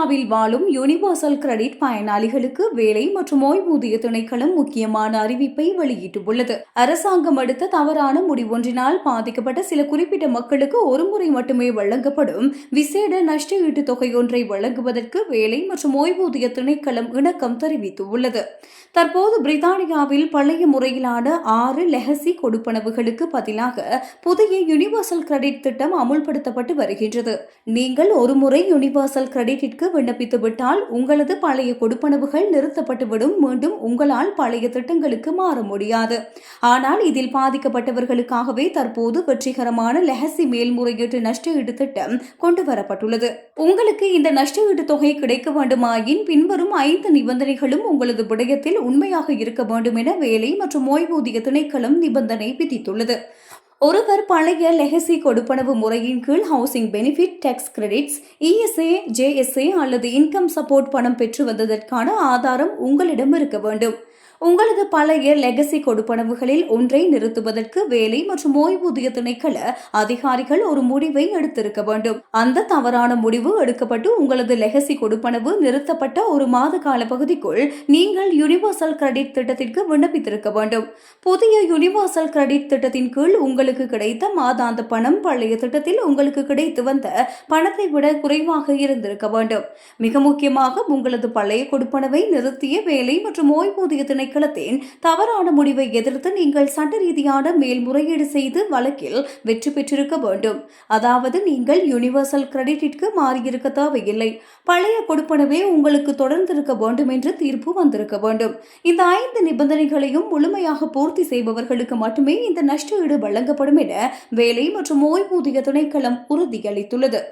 பிரித்தானியாவில் வாழும் universal credit பயனாளிகளுக்கு வேலை மற்றும் ஓய்வூதிய திணைக்களம் முக்கியமான அறிவிப்பை வெளியிட்டுள்ளது. அரசாங்கம் எடுத்த தவறான முடிவொன்றினால் பாதிக்கப்பட்ட சில குறிப்பிட்ட மக்களுக்கு ஒருமுறை மட்டுமே வழங்கப்படும் விசேட நஷ்ட ஈட்டுத் தொகையொன்றை வழங்குவதற்கு வேலை மற்றும் ஓய்வூதிய திணைக்களம் இணக்கம் தெரிவித்துள்ளது. தற்போது பிரித்தானியாவில் பழைய முறையிலான 6 லெகசி கொடுப்பனவுகளுக்கு பதிலாக புதிய யூனிவர்சல் கிரெடிட் திட்டம் அமுல்படுத்தப்பட்டு வருகின்றது. நீங்கள் ஒருமுறை யூனிவர்சல் கிரெடிட்டிற்கு விண்ணப்பித்துவிட்டால் உங்களது பழைய கொடுப்பனவுகள் நிறுத்தப்பட்டுவிடும். மீண்டும் உங்களால் பழைய திட்டங்களுக்கு மாற முடியாது. ஆனால் இதில் பாதிக்கப்பட்டவர்களுக்காகவே தற்போது வெற்றிகரமான லெகசி மேல்முறையீட்டு நஷ்ட ஈடு திட்டம் கொண்டுவரப்பட்டுள்ளது. உங்களுக்கு இந்த நஷ்ட ஈடு தொகை கிடைக்க வேண்டுமாயின் பின்வரும் 5 நிபந்தனைகளும் உங்களது விடயத்தில் உண்மையாக இருக்க வேண்டும் என வேலை மற்றும் ஓய்வூதிய திணைக்களம் நிபந்தனை விதித்துள்ளது. ஒருவர் பழைய லெகசி கொடுப்பனவு முறையின் கீழ் housing benefit, tax credits, ESA, JSA அல்லது இன்கம் சப்போர்ட் பணம் பெற்று வந்ததற்கான ஆதாரம் உங்களிடம் இருக்க வேண்டும். உங்களது பழைய லெகசி கொடுப்பனவுகளில் ஒன்றை நிறுத்துவதற்கு வேலை மற்றும் ஓய்வூதிய திணைக்கள அதிகாரிகள் ஒரு முடிவை எடுத்திருக்க வேண்டும். அந்த தவறான முடிவு எடுக்கப்பட்டு உங்களது லெகசி கொடுப்பனவு நிறுத்தப்பட்ட ஒரு மாத கால பகுதிக்குள் நீங்கள் யூனிவர்சல் கிரெடிட் திட்டத்திற்கு விண்ணப்பித்திருக்க வேண்டும். புதிய யூனிவர்சல் கிரெடிட் திட்டத்தின் கீழ் உங்களுக்கு கிடைத்த மாதாந்த பணம் பழைய திட்டத்தில் உங்களுக்கு கிடைத்து வந்த பணத்தை விட குறைவாக இருந்திருக்க வேண்டும். மிக முக்கியமாக உங்களது பழைய கொடுப்பனவை நிறுத்திய வேலை மற்றும் ஓய்வூதிய திணைக்களத்தின் தவறான முடிவை எதிர்த்து நீங்கள் சட்ட ரீதியான மேல்முறையீடு செய்து வழக்கில் வெற்றி பெற்றிருக்க வேண்டும். அதாவது நீங்கள் யூனிவர்சல் கிரெடிட்டிற்கு மாறியிருக்க தேவையில்லை. பழைய கொடுப்பனவே உங்களுக்கு தொடர்ந்திருக்க வேண்டும் என்று தீர்ப்பு வந்திருக்க வேண்டும். இந்த 5 நிபந்தனைகளையும் முழுமையாக பூர்த்தி செய்பவர்களுக்கு மட்டுமே இந்த நஷ்ட ஈடு வழங்கப்படும் என வேலை மற்றும் ஓய்வூதிய திணைக்களம் உறுதியளித்துள்ளது.